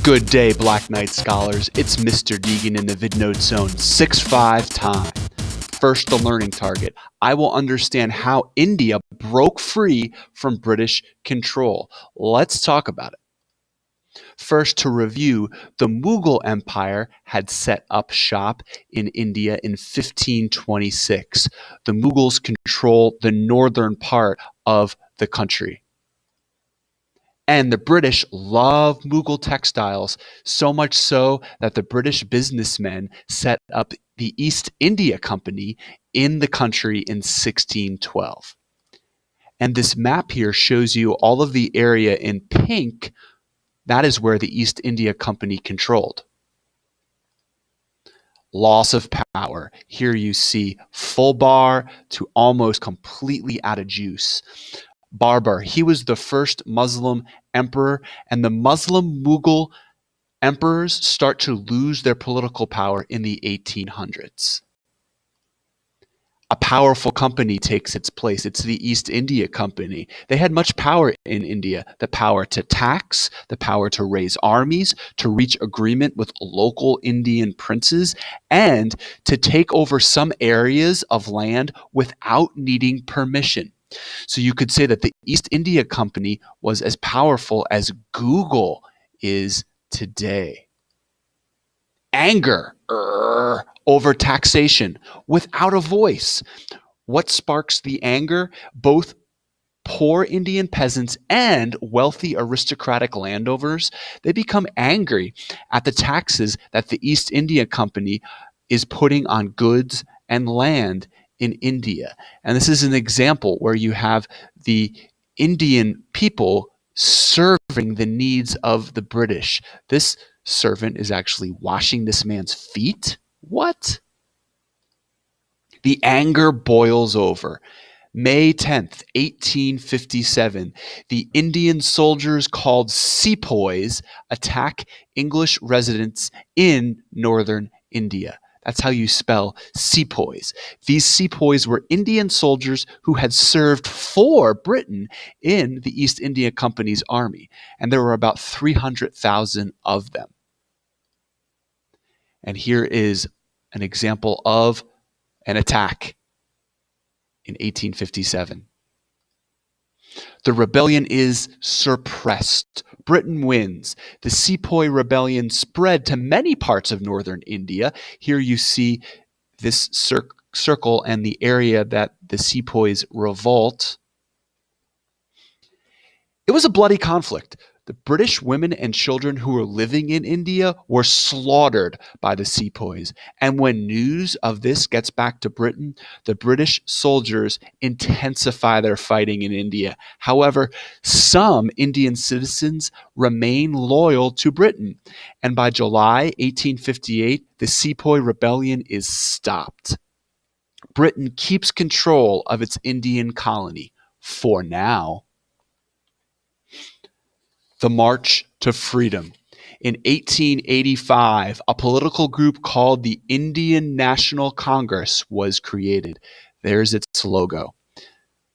Good day, Black Knight scholars. It's Mr. Deegan in the VidNotes Zone 6-5 time. First, the learning target. I will understand how India broke free from British control. Let's talk about it. First, to review, the Mughal Empire had set up shop in India in 1526. The Mughals control the northern part of the country. And the British love Mughal textiles, so much so that the British businessmen set up the East India Company in the country in 1612. And this map here shows you all of the area in pink. That is where the East India Company controlled. Loss of power. Here you see full bar to almost completely out of juice. Barbar, he was the first Muslim emperor, and the Muslim Mughal emperors start to lose their political power in the 1800s. A powerful company takes its place. It's the East India Company. They had much power in India, the power to tax, the power to raise armies, to reach agreement with local Indian princes, and to take over some areas of land without needing permission. So you could say that the East India Company was as powerful as Google is today. Anger over taxation without a voice. What sparks the anger? Both poor Indian peasants and wealthy aristocratic landowners, they become angry at the taxes that the East India Company is putting on goods and land in India. And this is an example where you have the Indian people serving the needs of the British. This servant is actually washing this man's feet. What? The anger boils over. May 10th, 1857, the Indian soldiers called sepoys attack English residents in northern India. That's how you spell sepoys. These sepoys were Indian soldiers who had served for Britain in the East India Company's army, and there were about 300,000 of them. And here is an example of an attack in 1857. The rebellion is suppressed. Britain wins. The Sepoy rebellion spread to many parts of northern India. Here you see this circle and the area that the Sepoys revolt. It was a bloody conflict. The British women and children who were living in India were slaughtered by the sepoys. And when news of this gets back to Britain, the British soldiers intensify their fighting in India. However, some Indian citizens remain loyal to Britain. And by July 1858, the Sepoy rebellion is stopped. Britain keeps control of its Indian colony for now. The March to Freedom. In 1885, a political group called the Indian National Congress was created. There's its logo.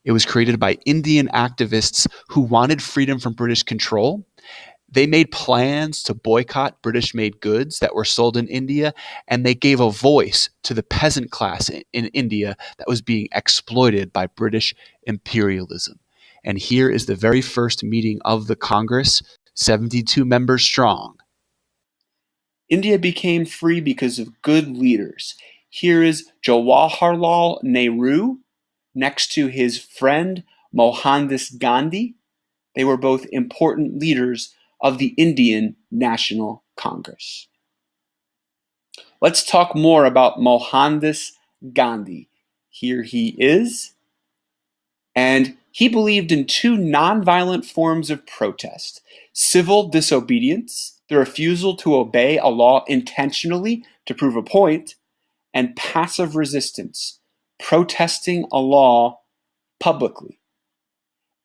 It was created by Indian activists who wanted freedom from British control. They made plans to boycott British-made goods that were sold in India, and they gave a voice to the peasant class in India that was being exploited by British imperialism. And here is the very first meeting of the Congress, 72 members strong. India became free because of good leaders. Here is Jawaharlal Nehru next to his friend Mohandas Gandhi. They were both important leaders of the Indian National Congress. Let's talk more about Mohandas Gandhi. Here he is. And he believed in two nonviolent forms of protest: civil disobedience, the refusal to obey a law intentionally to prove a point, and passive resistance, protesting a law publicly.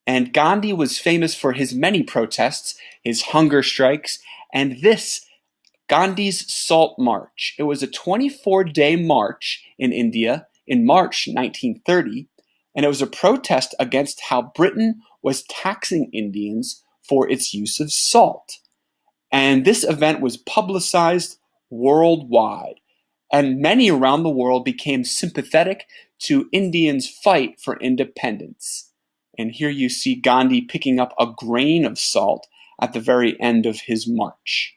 And Gandhi was famous for his many protests, his hunger strikes, and this, Gandhi's Salt March. It was a 24-day march in India in March 1930, and it was a protest against how Britain was taxing Indians for its use of salt. And this event was publicized worldwide, and many around the world became sympathetic to Indians' fight for independence. And here you see Gandhi picking up a grain of salt at the very end of his march.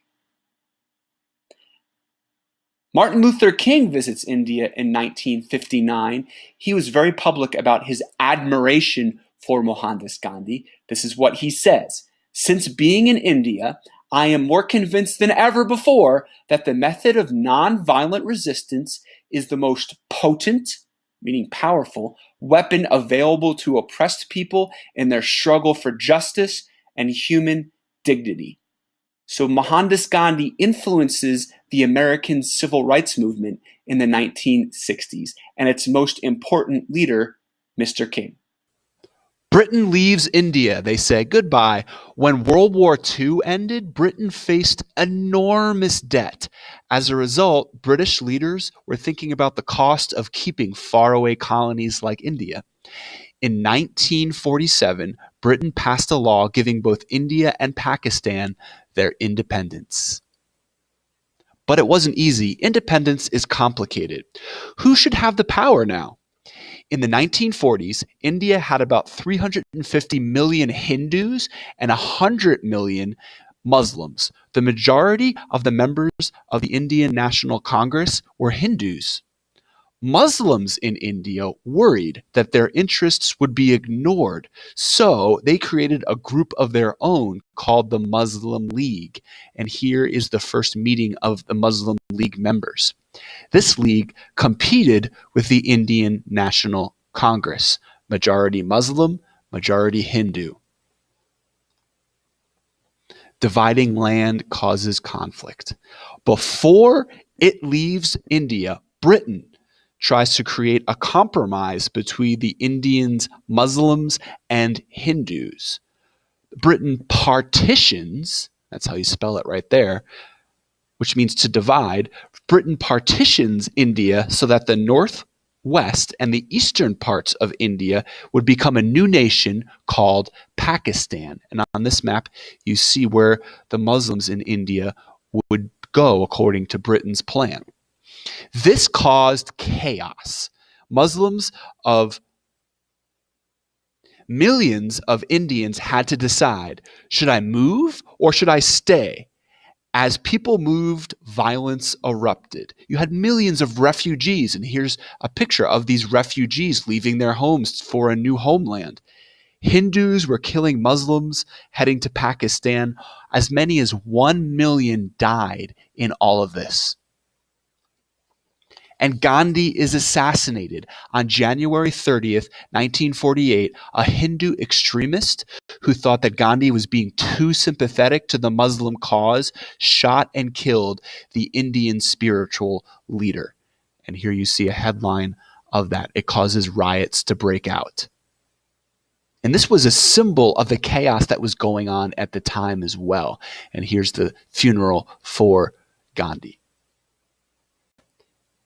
Martin Luther King visits India in 1959. He was very public about his admiration for Mohandas Gandhi. This is what he says: "Since being in India, I am more convinced than ever before that the method of nonviolent resistance is the most potent, meaning powerful, weapon available to oppressed people in their struggle for justice and human dignity." So Mohandas Gandhi influences the American civil rights movement in the 1960s, and its most important leader, Mr. King. Britain leaves India. They say goodbye. When World War II ended, Britain faced enormous debt. As a result, British leaders were thinking about the cost of keeping faraway colonies like India. In 1947, Britain passed a law giving both India and Pakistan their independence. But it wasn't easy. Independence is complicated. Who should have the power now? In the 1940s, India had about 350 million Hindus and 100 million Muslims. The majority of the members of the Indian National Congress were Hindus. Muslims in India worried that their interests would be ignored, so they created a group of their own called the Muslim League. And here is the first meeting of the Muslim League members. This league competed with the Indian National Congress, majority Muslim, majority Hindu. Dividing land causes conflict. Before it leaves India, Britain tries to create a compromise between the Indians, Muslims, and Hindus. Britain partitions, that's how you spell it right there, which means to divide. Britain partitions India so that the northwest and the eastern parts of India would become a new nation called Pakistan. And on this map, you see where the Muslims in India would go according to Britain's plan. This caused chaos. Muslims of millions of Indians had to decide, should I move or should I stay? As people moved, violence erupted. You had millions of refugees, and here's a picture of these refugees leaving their homes for a new homeland. Hindus were killing Muslims heading to Pakistan. As many as 1 million died in all of this. And Gandhi is assassinated on January 30th, 1948. A Hindu extremist who thought that Gandhi was being too sympathetic to the Muslim cause shot and killed the Indian spiritual leader. And here you see a headline of that. It causes riots to break out. And this was a symbol of the chaos that was going on at the time as well. And here's the funeral for Gandhi.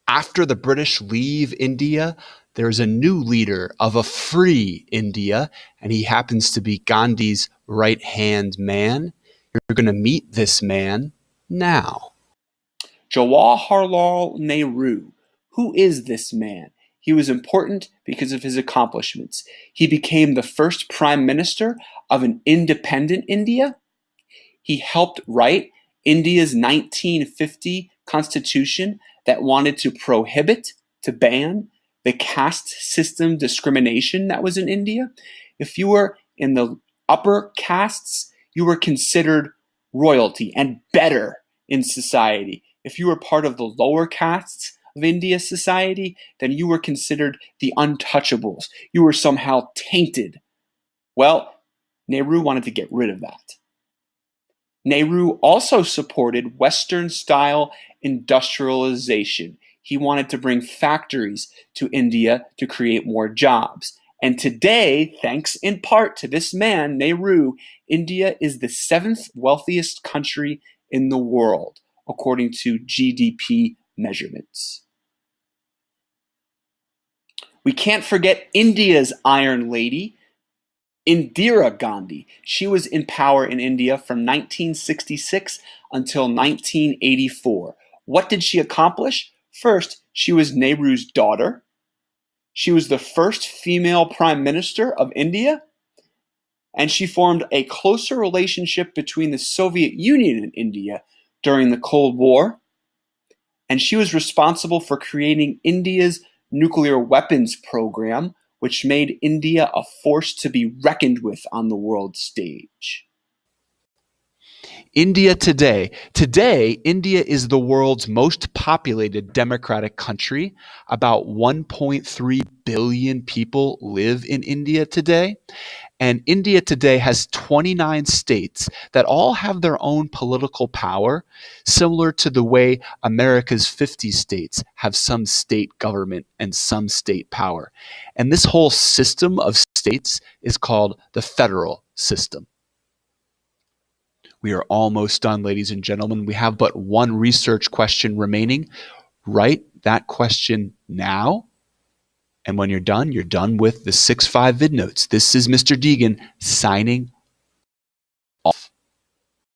After the British leave India, there's a new leader of a free India, and he happens to be Gandhi's right-hand man. You're going to meet this man now. Jawaharlal Nehru. Who is this man? He was important because of his accomplishments. He became the first prime minister of an independent India. He helped write India's 1950 constitution that wanted to prohibit, to ban, the caste system discrimination that was in India. If you were in the upper castes, you were considered royalty and better in society. If you were part of the lower castes of India's society, then you were considered the untouchables. You were somehow tainted. Well, Nehru wanted to get rid of that. Nehru also supported Western-style industrialization. He wanted to bring factories to India to create more jobs. And today, thanks in part to this man, Nehru, India is the 7th wealthiest country in the world, according to GDP measurements. We can't forget India's Iron Lady, Indira Gandhi. She was in power in India from 1966 until 1984. What did she accomplish? First, she was Nehru's daughter. She was the first female prime minister of India, and she formed a closer relationship between the Soviet Union and India during the Cold War, and she was responsible for creating India's nuclear weapons program, which made India a force to be reckoned with on the world stage. India today. Today, India is the world's most populated democratic country. About 1.3 billion people live in India today. And India today has 29 states that all have their own political power, similar to the way America's 50 states have some state government and some state power. And this whole system of states is called the federal system. We are almost done, ladies and gentlemen. We have but one research question remaining. Write that question now. And when you're done with the 6-5 VidNotes. This is Mr. Deegan signing